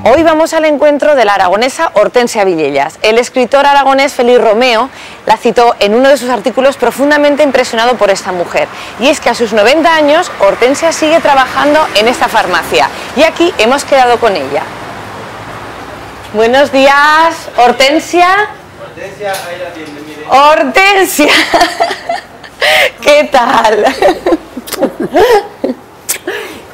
Hoy vamos al encuentro de la aragonesa Hortensia Villellas. El escritor aragonés Félix Romeo la citó en uno de sus artículos profundamente impresionado por esta mujer. Y es que a sus 90 años Hortensia sigue trabajando en esta farmacia. Y aquí hemos quedado con ella. Buenos días, Hortensia. Hortensia, ahí la tiene, mire. Hortensia. ¿Qué tal?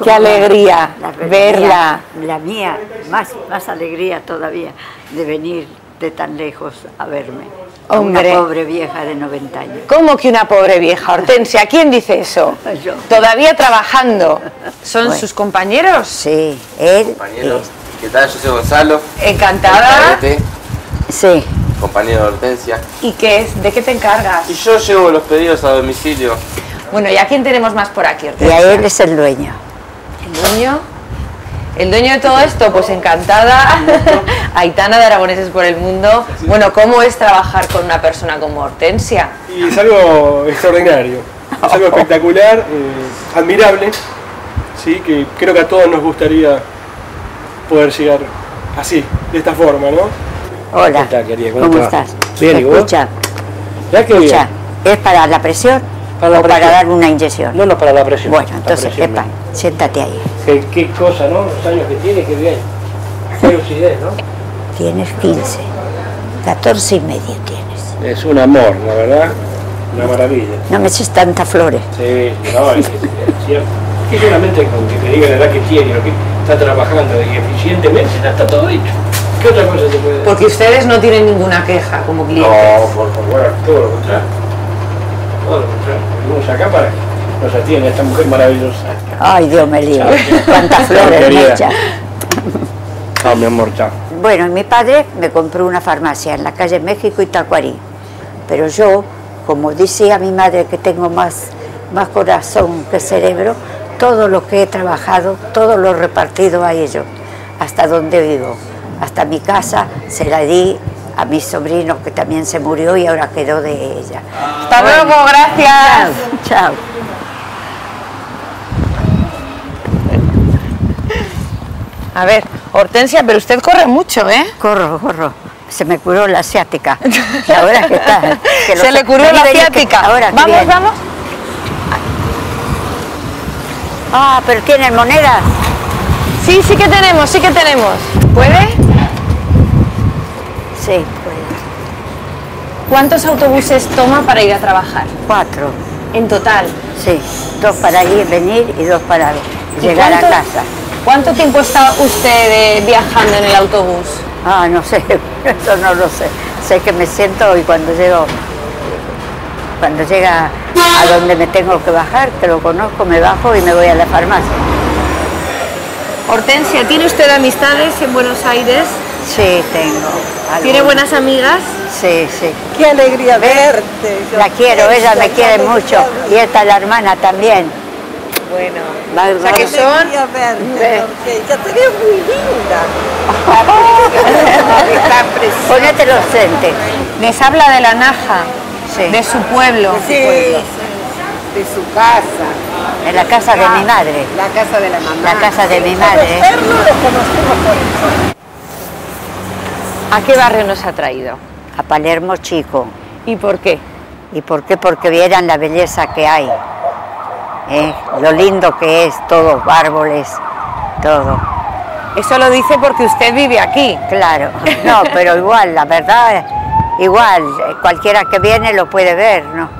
Qué alegría verla. La mía, más alegría todavía de venir de tan lejos a verme. Hombre. Una pobre vieja de 90 años. ¿Cómo que una pobre vieja, Hortensia? ¿Quién dice eso? Yo. Todavía trabajando. ¿Son Bueno. sus compañeros? Sí, él. Compañeros, ¿qué tal? Yo soy Gonzalo. Encantada. Sí. Compañero de Hortensia. ¿Y qué es? ¿De qué te encargas? Y yo llevo los pedidos a domicilio. Bueno, ¿y a quién tenemos más por aquí, Y Hortensia? a él es el dueño. ¿El dueño? ¿El dueño de todo esto? Pues encantada. Aitana de Aragoneses por el Mundo. Bueno, ¿cómo es trabajar con una persona como Hortensia? Y es algo extraordinario, es algo espectacular, admirable, ¿sí? Que creo que a todos nos gustaría poder llegar así, de esta forma, ¿no? Hola. ¿Qué tal, querida? ¿Cómo te va? estás? Bien, ¿y vos? Escucha, Ya que bien. escucha, ¿es para la presión Para la o para presión. dar una inyección? No, para la presión. Bueno, La entonces, presión, epa, siéntate ahí. Qué cosa, ¿no? Los años que tiene, qué bien. Qué lucidez, ¿no? Tienes 15, 14 y medio tienes. Es un amor, la verdad, una maravilla. No me eches tantas flores. Sí, no, es cierto. Que solamente con que te diga la edad que tiene y lo que está trabajando y eficientemente, ya está todo dicho. ¿Qué otra cosa se puede decir? Porque ustedes no tienen ninguna queja como clientes. No, por favor, todo lo contrario. Todo lo contrario. Venimos acá para que nos atienda esta mujer maravillosa. Ay, Dios me libre. Chao. Cuántas flores me Querida. echas. Chao, mi amor, chao. Bueno, mi padre me compró una farmacia en la calle México y Tacuarí. Pero yo, como decía mi madre que tengo más corazón que cerebro, todo lo que he trabajado, todo lo he repartido a ellos, hasta donde vivo. Hasta mi casa se la di a mi sobrino que también se murió y ahora quedó de ella. Hasta luego, gracias. Chao. A ver, Hortensia, pero usted corre mucho, ¿eh? Corro. Se me curó la asiática. Y ahora que está. que Se le curó la asiática. Ahora que Vamos, viene. vamos. Ah, pero tienen monedas. Sí, sí que tenemos, sí que tenemos. ¿Puede? Sí, pues ¿Cuántos autobuses toma para ir a trabajar? 4. En total. Sí, 2 para ir, venir y 2 para ¿Y llegar a cuánto- casa. ¿Cuánto tiempo está usted viajando en el autobús? Ah, no sé, eso no lo sé. Sé que me siento y cuando llega a donde me tengo que bajar, que lo conozco, me bajo y me voy a la farmacia. Hortensia, ¿tiene usted amistades en Buenos Aires? Sí, tengo. ¿Tiene algunas. buenas amigas? Sí, sí. Qué alegría verte. La quiero, ella me quiere mucho. Y esta la hermana también. Bueno. Va- O sea va- que Qué son... alegría verte, porque ya te veo muy linda. Está preciosa. Ponete los lentes. Les habla de la Naja, Sí. de su pueblo. Sí, de su casa. En la casa de mi madre. La casa de la mamá. La casa de mi madre. Conocerlo lo conocemos por eso. ¿A qué barrio nos ha traído? A Palermo Chico. ¿Y por qué? ¿Y por qué? Porque vieran la belleza que hay. Lo lindo que es, todos árboles, todo. Eso lo dice porque usted vive aquí. Claro, no, pero igual, la verdad, igual, cualquiera que viene lo puede ver, ¿no?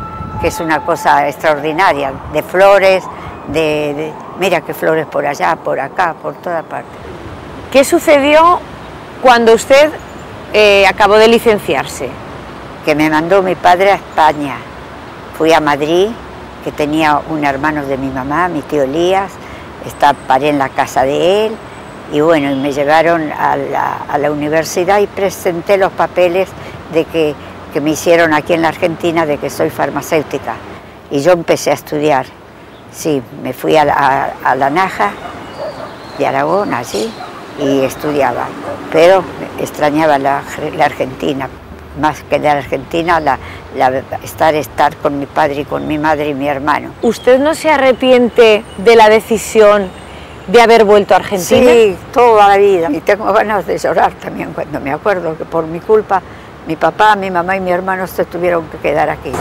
Que es una cosa extraordinaria, de flores, mira qué flores por allá, por acá, por toda parte. ¿Qué sucedió cuando usted acabó de licenciarse? Que me mandó mi padre a España. Fui a Madrid, que tenía un hermano de mi mamá, mi tío Elías, paré en la casa de él, y bueno, y me llevaron a la universidad y presenté los papeles de que me hicieron aquí en la Argentina de que soy farmacéutica. Y yo empecé a estudiar. Sí, me fui a la Naja de Aragón, allí, y estudiaba. Pero extrañaba la Argentina, más que de Argentina, estar con mi padre y con mi madre y mi hermano. ¿Usted no se arrepiente de la decisión de haber vuelto a Argentina? Sí, toda la vida. Y tengo ganas de llorar también cuando me acuerdo que por mi culpa mi papá, mi mamá y mi hermano se tuvieron que quedar aquí.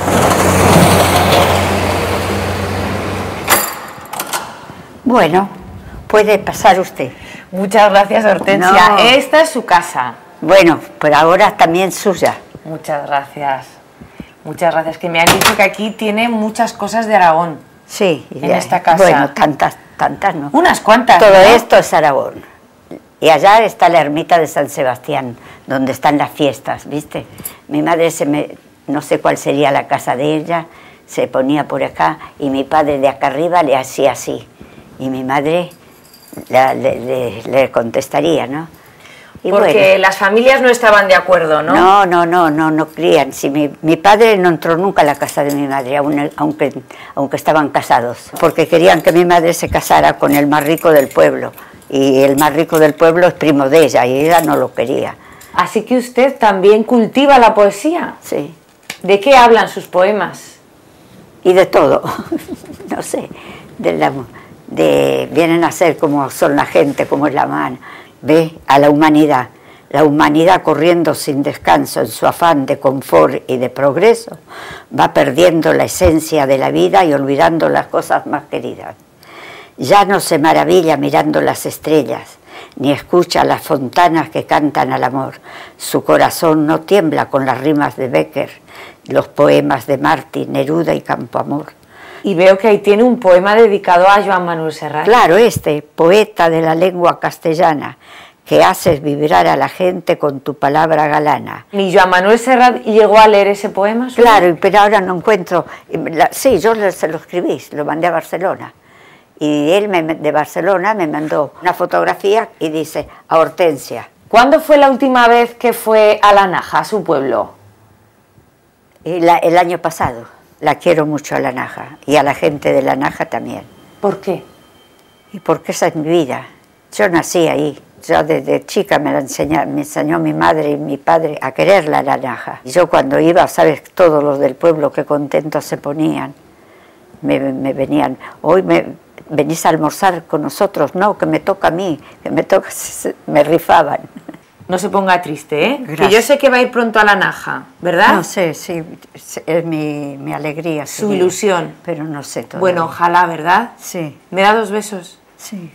Bueno, puede pasar usted. Muchas gracias, Hortensia. No. Esta es su casa. Bueno, pero ahora también suya. Muchas gracias. Muchas gracias. Que me han dicho que aquí tiene muchas cosas de Aragón. Sí. En esta casa. Bueno, tantas no. Unas cuantas. Todo ¿no? esto es Aragón. Y allá está la ermita de San Sebastián, donde están las fiestas, ¿viste? Mi madre no sé cuál sería la casa de ella, se ponía por acá y mi padre de acá arriba le hacía así. Y mi madre le contestaría, ¿no? Y porque bueno, las familias no estaban de acuerdo, ¿no? No crían. Si mi padre no entró nunca a la casa de mi madre, aunque estaban casados, porque querían que mi madre se casara con el más rico del pueblo. Y el más rico del pueblo es primo de ella, y ella no lo quería. Así que usted también cultiva la poesía. Sí. ¿De qué hablan sus poemas? Y de todo, no sé, vienen a ser como son la gente, como es la mano. Ve a la humanidad corriendo sin descanso en su afán de confort y de progreso, va perdiendo la esencia de la vida y olvidando las cosas más queridas. Ya no se maravilla mirando las estrellas, ni escucha las fontanas que cantan al amor. Su corazón no tiembla con las rimas de Bécquer, los poemas de Martín, Neruda y Campoamor. Y veo que ahí tiene un poema dedicado a Joan Manuel Serrat. Claro, poeta de la lengua castellana, que haces vibrar a la gente con tu palabra galana. ¿Y Joan Manuel Serrat llegó a leer ese poema? ¿Sí? Claro, pero ahora no encuentro... Sí, yo se lo escribí, lo mandé a Barcelona. Y él de Barcelona me mandó una fotografía y dice, a Hortensia. ¿Cuándo fue la última vez que fue a La Naja, a su pueblo? El año pasado. La quiero mucho a La Naja y a la gente de La Naja también. ¿Por qué? Y porque esa es mi vida. Yo nací ahí. Yo desde chica me enseñó mi madre y mi padre a quererla a La Naja. Y yo cuando iba, sabes, todos los del pueblo qué contentos se ponían. Me venían, hoy venís a almorzar con nosotros, no, que me toca a mí, me rifaban. No se ponga triste, ¿eh? Gracias. Que yo sé que va a ir pronto a La Naja, ¿verdad? No sé, sí, es mi alegría. Su ilusión. Pero no sé todavía. Bueno, ojalá, ¿verdad? Sí. ¿Me da 2 besos? Sí.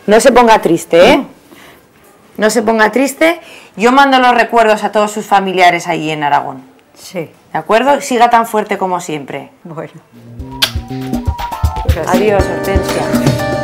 No se ponga triste, ¿eh? No se ponga triste. Yo mando los recuerdos a todos sus familiares allí en Aragón. Sí. ¿De acuerdo? Siga tan fuerte como siempre. Bueno. Adiós, Hortensia.